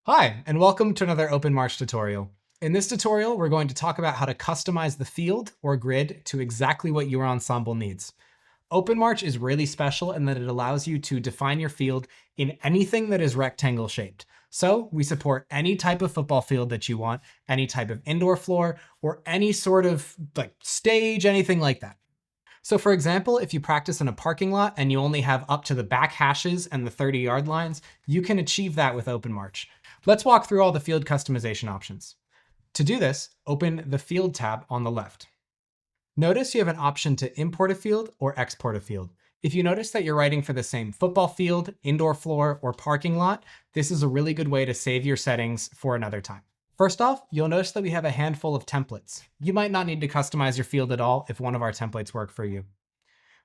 Hi, and welcome to another OpenMarch tutorial. In this tutorial, we're going to talk about how to customize the field or grid to exactly what your ensemble needs. OpenMarch is really special in that it allows you to define your field in anything that is rectangle shaped. So we support any type of football field that you want, any type of indoor floor, or any sort of stage, anything like that. So for example, if you practice in a parking lot and you only have up to the back hashes and the 30-yard lines, you can achieve that with OpenMarch. Let's walk through all the field customization options. To do this, open the Field tab on the left. Notice you have an option to import a field or export a field. If you notice that you're writing for the same football field, indoor floor, or parking lot, this is a really good way to save your settings for another time. First off, you'll notice that we have a handful of templates. You might not need to customize your field at all if one of our templates work for you.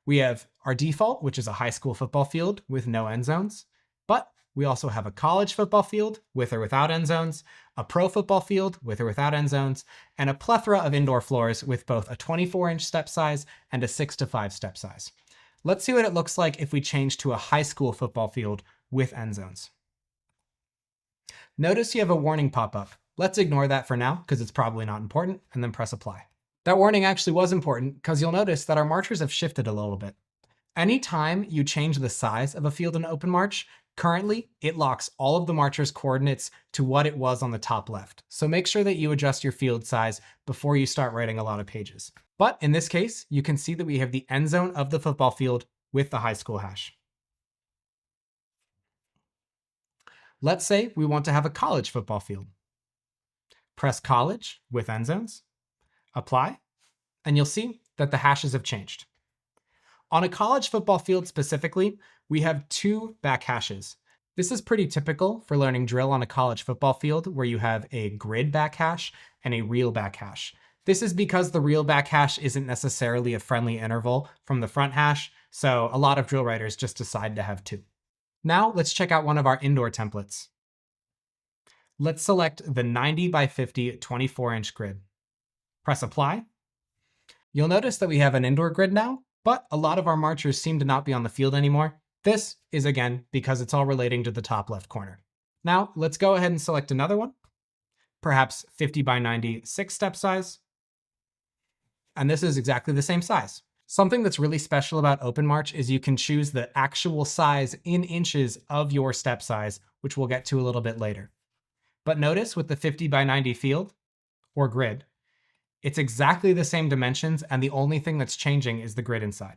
We have our default, which is a high school football field with no end zones, but we also have a college football field with or without end zones, a pro football field with or without end zones, and a plethora of indoor floors with both a 24-inch step size and a 6-to-5 step size. Let's see what it looks like if we change to a high school football field with end zones. Notice you have a warning pop up. Let's ignore that for now because it's probably not important, and then press apply. That warning actually was important because you'll notice that our marchers have shifted a little bit. Anytime you change the size of a field in OpenMarch, currently it locks all of the marcher's coordinates to what it was on the top left. So make sure that you adjust your field size before you start writing a lot of pages. But in this case, you can see that we have the end zone of the football field with the high school hash. Let's say we want to have a college football field. Press college with end zones, apply, and you'll see that the hashes have changed. On a college football field specifically, we have two back hashes. This is pretty typical for learning drill on a college football field where you have a grid back hash and a real back hash. This is because the real back hash isn't necessarily a friendly interval from the front hash, so a lot of drill writers just decide to have two. Now let's check out one of our indoor templates. Let's select the 90 by 50 24-inch grid. Press apply. You'll notice that we have an indoor grid now, but a lot of our marchers seem to not be on the field anymore. This is again because it's all relating to the top left corner. Now let's go ahead and select another one, perhaps 50 by 90 6-step size. And this is exactly the same size. Something that's really special about OpenMarch is you can choose the actual size in inches of your step size, which we'll get to a little bit later. But notice with the 50 by 90 field or grid, it's exactly the same dimensions, and the only thing that's changing is the grid inside.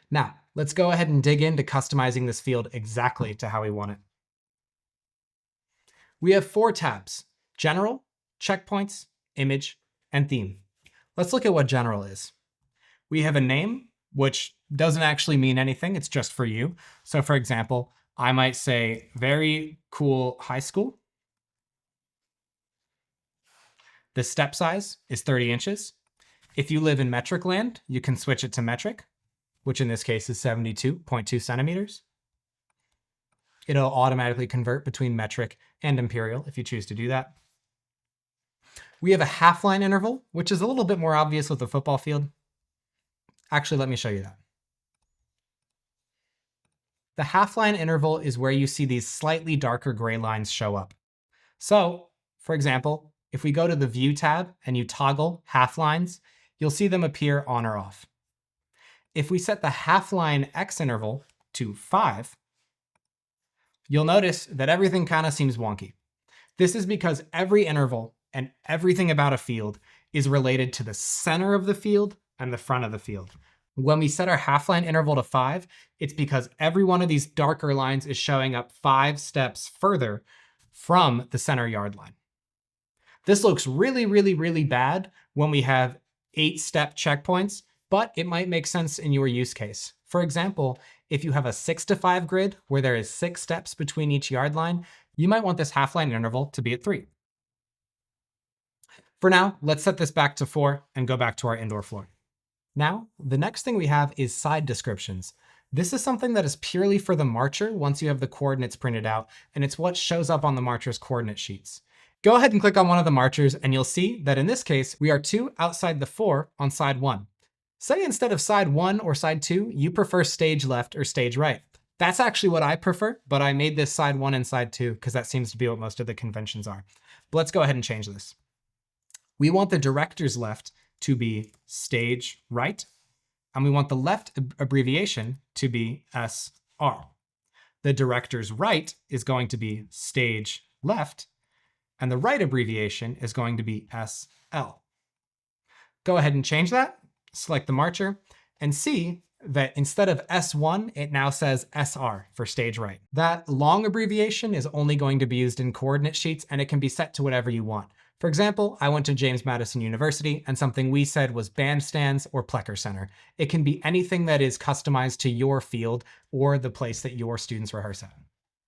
Now, let's go ahead and dig into customizing this field exactly to how we want it. We have 4 tabs: General, Checkpoints, Image, and Theme. Let's look at what General is. We have a name, which doesn't actually mean anything. It's just for you. So for example, I might say very cool high school. The step size is 30 inches. If you live in metric land, you can switch it to metric, which in this case is 72.2 centimeters. It'll automatically convert between metric and imperial if you choose to do that. We have a half line interval, which is a little bit more obvious with the football field. Actually, let me show you that. The half line interval is where you see these slightly darker gray lines show up. So, for example, if we go to the View tab and you toggle half lines, you'll see them appear on or off. If we set the half line X interval to 5, you'll notice that everything kind of seems wonky. This is because every interval and everything about a field is related to the center of the field and the front of the field. When we set our half line interval to 5, it's because every one of these darker lines is showing up 5 steps further from the center yard line. This looks really, really, really bad when we have 8-step checkpoints, but it might make sense in your use case. For example, if you have a 6-to-5 grid where there is 6 steps between each yard line, you might want this half line interval to be at 3. For now, let's set this back to 4 and go back to our indoor floor. Now, the next thing we have is side descriptions. This is something that is purely for the marcher once you have the coordinates printed out, and it's what shows up on the marcher's coordinate sheets. Go ahead and click on one of the marchers, and you'll see that in this case, we are 2 outside the 4 on side 1. Say instead of side 1 or side 2, you prefer stage left or stage right. That's actually what I prefer, but I made this side 1 and side 2 because that seems to be what most of the conventions are. But let's go ahead and change this. We want the director's left to be stage right, and we want the left abbreviation to be SR. The director's right is going to be stage left, and the right abbreviation is going to be SL. Go ahead and change that, select the marcher, and see that instead of S1, it now says SR for stage right. That long abbreviation is only going to be used in coordinate sheets, and it can be set to whatever you want. For example, I went to James Madison University, and something we said was bandstands or Plecker Center. It can be anything that is customized to your field or the place that your students rehearse at.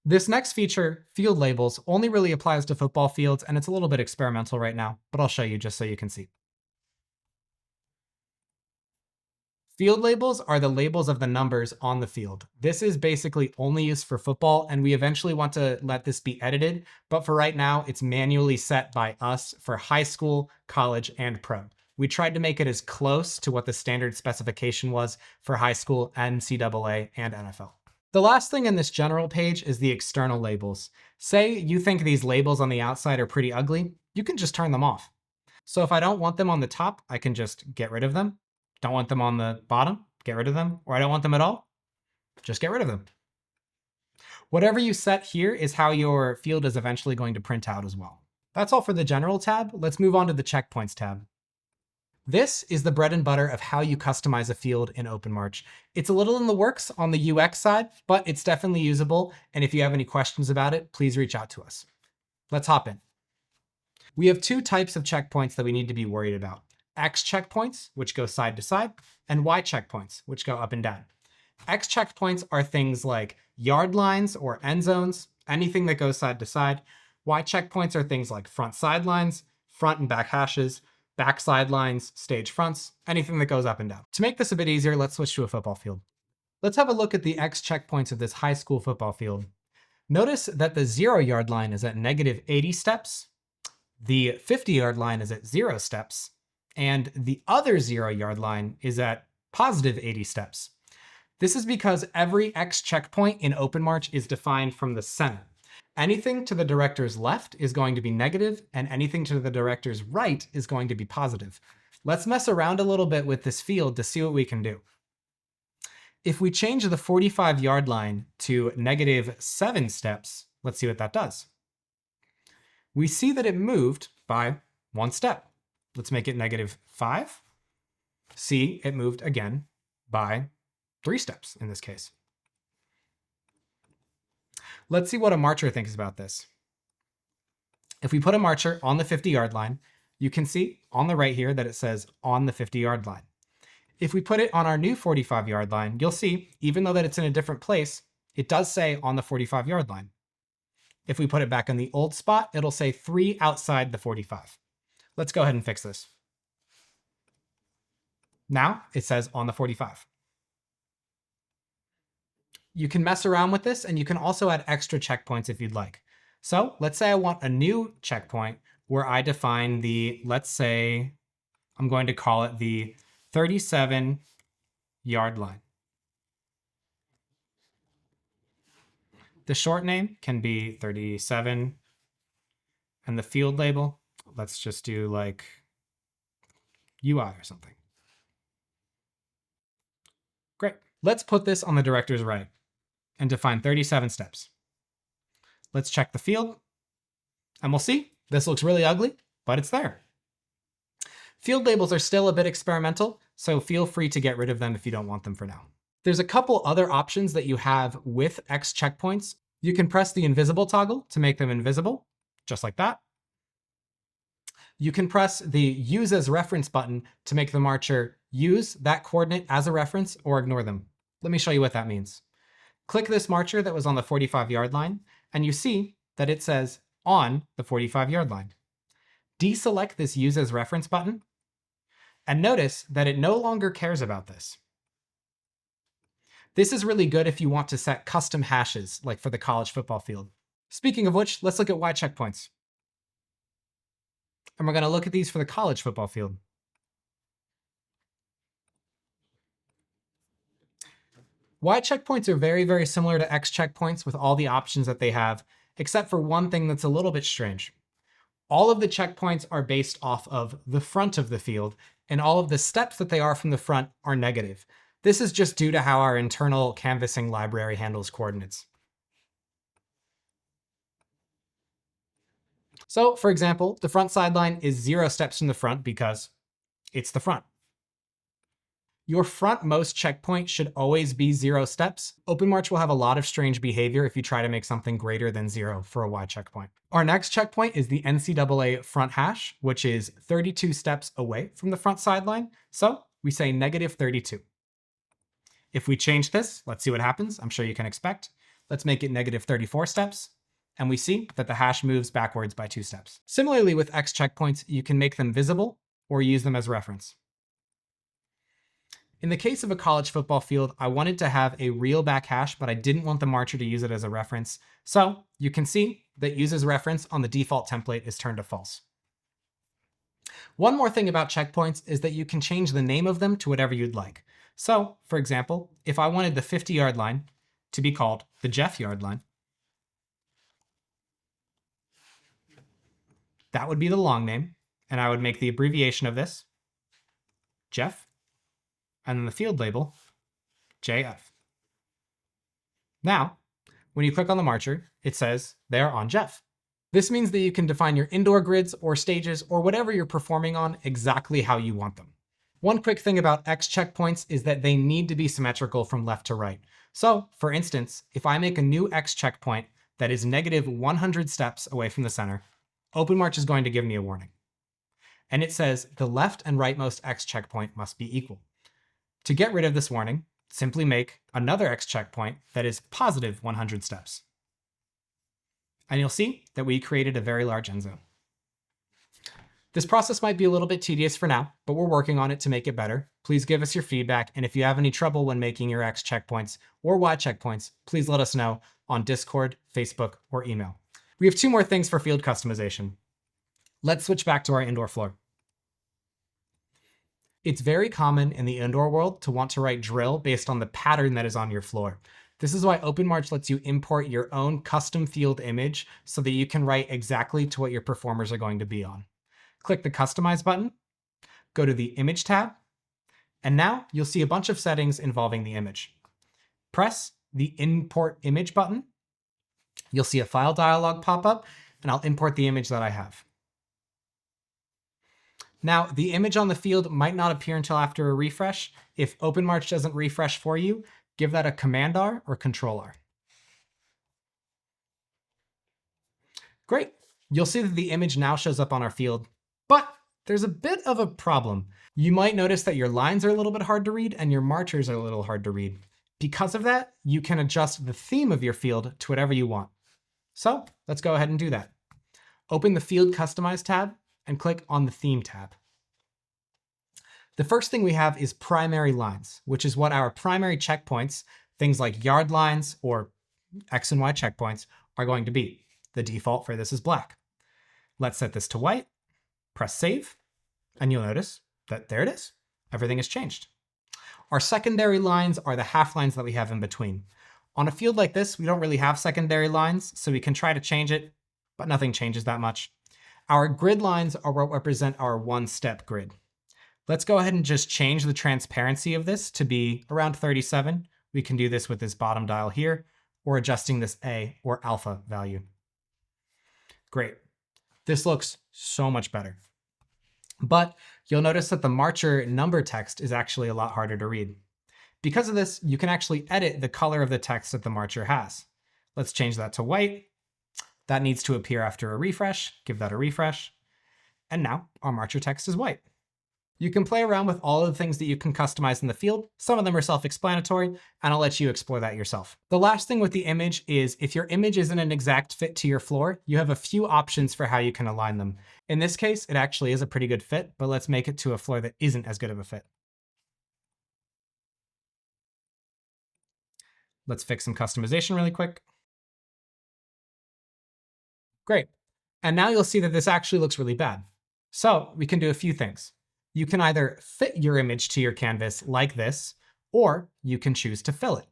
This next feature, field labels, only really applies to football fields, and it's a little bit experimental right now, but I'll show you just so you can see. Field labels are the labels of the numbers on the field. This is basically only used for football, and we eventually want to let this be edited, but for right now, it's manually set by us for high school, college, and pro. We tried to make it as close to what the standard specification was for high school, NCAA, and NFL. The last thing in this general page is the external labels. Say you think these labels on the outside are pretty ugly, you can just turn them off. So if I don't want them on the top, I can just get rid of them. Don't want them on the bottom, get rid of them. Or I don't want them at all, just get rid of them. Whatever you set here is how your field is eventually going to print out as well. That's all for the general tab. Let's move on to the checkpoints tab. This is the bread and butter of how you customize a field in OpenMarch. It's a little in the works on the UX side, but it's definitely usable. And if you have any questions about it, please reach out to us. Let's hop in. We have two types of checkpoints that we need to be worried about. X checkpoints, which go side to side, and Y checkpoints, which go up and down. X checkpoints are things like yard lines or end zones, anything that goes side to side. Y checkpoints are things like front sidelines, front and back hashes, back sidelines, stage fronts, anything that goes up and down. To make this a bit easier, let's switch to a football field. Let's have a look at the X checkpoints of this high school football field. Notice that the 0-yard line is at negative 80 steps, the 50-yard line is at 0 steps, and the other 0-yard line is at positive 80 steps. This is because every X checkpoint in OpenMarch is defined from the center. Anything to the director's left is going to be negative, and anything to the director's right is going to be positive. Let's mess around a little bit with this field to see what we can do. If we change the 45-yard line to negative 7 steps, let's see what that does. We see that it moved by 1 step. Let's make it negative 5. See, it moved again by 3 steps in this case. Let's see what a marcher thinks about this. If we put a marcher on the 50-yard line, you can see on the right here that it says on the 50-yard line. If we put it on our new 45-yard line, you'll see, even though that it's in a different place, it does say on the 45-yard line. If we put it back in the old spot, it'll say 3 outside the 45. Let's go ahead and fix this. Now it says on the 45. You can mess around with this, and you can also add extra checkpoints if you'd like. So let's say I want a new checkpoint where I define the, let's say, I'm going to call it the 37-yard line. The short name can be 37, and the field label, let's just do like UI or something. Great. Let's put this on the director's right and define 37 steps. Let's check the field, and we'll see. This looks really ugly, but it's there. Field labels are still a bit experimental, so feel free to get rid of them if you don't want them for now. There's a couple other options that you have with X checkpoints. You can press the invisible toggle to make them invisible, just like that. You can press the Use as Reference button to make the marcher use that coordinate as a reference or ignore them. Let me show you what that means. Click this marcher that was on the 45-yard line, and you see that it says on the 45-yard line. Deselect this Use as Reference button, and notice that it no longer cares about this. This is really good if you want to set custom hashes, like for the college football field. Speaking of which, let's look at Y checkpoints. And we're going to look at these for the college football field. Y checkpoints are very, very similar to X checkpoints with all the options that they have, except for one thing that's a little bit strange. All of the checkpoints are based off of the front of the field, and all of the steps that they are from the front are negative. This is just due to how our internal canvassing library handles coordinates. So for example, the front sideline is 0 steps from the front because it's the front. Your frontmost checkpoint should always be 0 steps. OpenMarch will have a lot of strange behavior if you try to make something greater than 0 for a Y checkpoint. Our next checkpoint is the NCAA front hash, which is 32 steps away from the front sideline. So we say -32. If we change this, let's see what happens. I'm sure you can expect. Let's make it -34 steps. And we see that the hash moves backwards by 2 steps. Similarly with X checkpoints, you can make them visible or use them as reference. In the case of a college football field, I wanted to have a real back hash, but I didn't want the marcher to use it as a reference. So you can see that use as reference on the default template is turned to false. One more thing about checkpoints is that you can change the name of them to whatever you'd like. So for example, if I wanted the 50-yard line to be called the Jeff yard line, that would be the long name, and I would make the abbreviation of this Jeff, and then the field label, JF. Now, when you click on the marcher, it says they're on Jeff. This means that you can define your indoor grids or stages or whatever you're performing on exactly how you want them. One quick thing about X checkpoints is that they need to be symmetrical from left to right. So for instance, if I make a new X checkpoint that is -100 steps away from the center, OpenMarch is going to give me a warning. And it says the left and rightmost X checkpoint must be equal. To get rid of this warning, simply make another X checkpoint that is +100 steps. And you'll see that we created a very large end zone. This process might be a little bit tedious for now, but we're working on it to make it better. Please give us your feedback, and if you have any trouble when making your X checkpoints or Y checkpoints, please let us know on Discord, Facebook, or email. We have 2 more things for field customization. Let's switch back to our indoor floor. It's very common in the indoor world to want to write drill based on the pattern that is on your floor. This is why OpenMarch lets you import your own custom field image so that you can write exactly to what your performers are going to be on. Click the Customize button, go to the Image tab, and now you'll see a bunch of settings involving the image. Press the Import Image button. You'll see a file dialog pop up, and I'll import the image that I have. Now, the image on the field might not appear until after a refresh. If OpenMarch doesn't refresh for you, give that a Command R or Control R. Great. You'll see that the image now shows up on our field, but there's a bit of a problem. You might notice that your lines are a little bit hard to read and your marchers are a little hard to read. Because of that, you can adjust the theme of your field to whatever you want. So let's go ahead and do that. Open the Field Customize tab and click on the Theme tab. The first thing we have is primary lines, which is what our primary checkpoints, things like yard lines or X and Y checkpoints, are going to be. The default for this is black. Let's set this to white, press save, and you'll notice that there it is. Everything has changed. Our secondary lines are the half lines that we have in between. On a field like this, we don't really have secondary lines, so we can try to change it, but nothing changes that much. Our grid lines are what represent our one-step grid. Let's go ahead and just change the transparency of this to be around 37. We can do this with this bottom dial here, or adjusting this A or alpha value. Great. This looks so much better. But you'll notice that the marcher number text is actually a lot harder to read. Because of this, you can actually edit the color of the text that the marcher has. Let's change that to white. That needs to appear after a refresh. Give that a refresh. And now our marcher text is white. You can play around with all of the things that you can customize in the field. Some of them are self-explanatory, and I'll let you explore that yourself. The last thing with the image is if your image isn't an exact fit to your floor, you have a few options for how you can align them. In this case, it actually is a pretty good fit, but let's make it to a floor that isn't as good of a fit. Let's fix some customization really quick. Great. And now you'll see that this actually looks really bad. So we can do a few things. You can either fit your image to your canvas like this, or you can choose to fill it.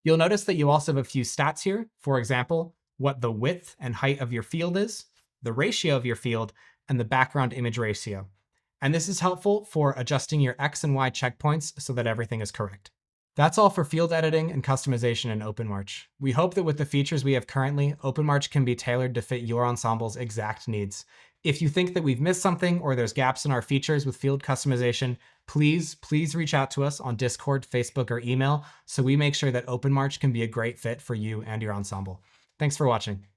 You'll notice that you also have a few stats here. For example, what the width and height of your field is, the ratio of your field, and the background image ratio. And this is helpful for adjusting your X and Y checkpoints so that everything is correct. That's all for field editing and customization in OpenMarch. We hope that with the features we have currently, OpenMarch can be tailored to fit your ensemble's exact needs. If you think that we've missed something or there's gaps in our features with field customization, please reach out to us on Discord, Facebook, or email so we make sure that OpenMarch can be a great fit for you and your ensemble. Thanks for watching.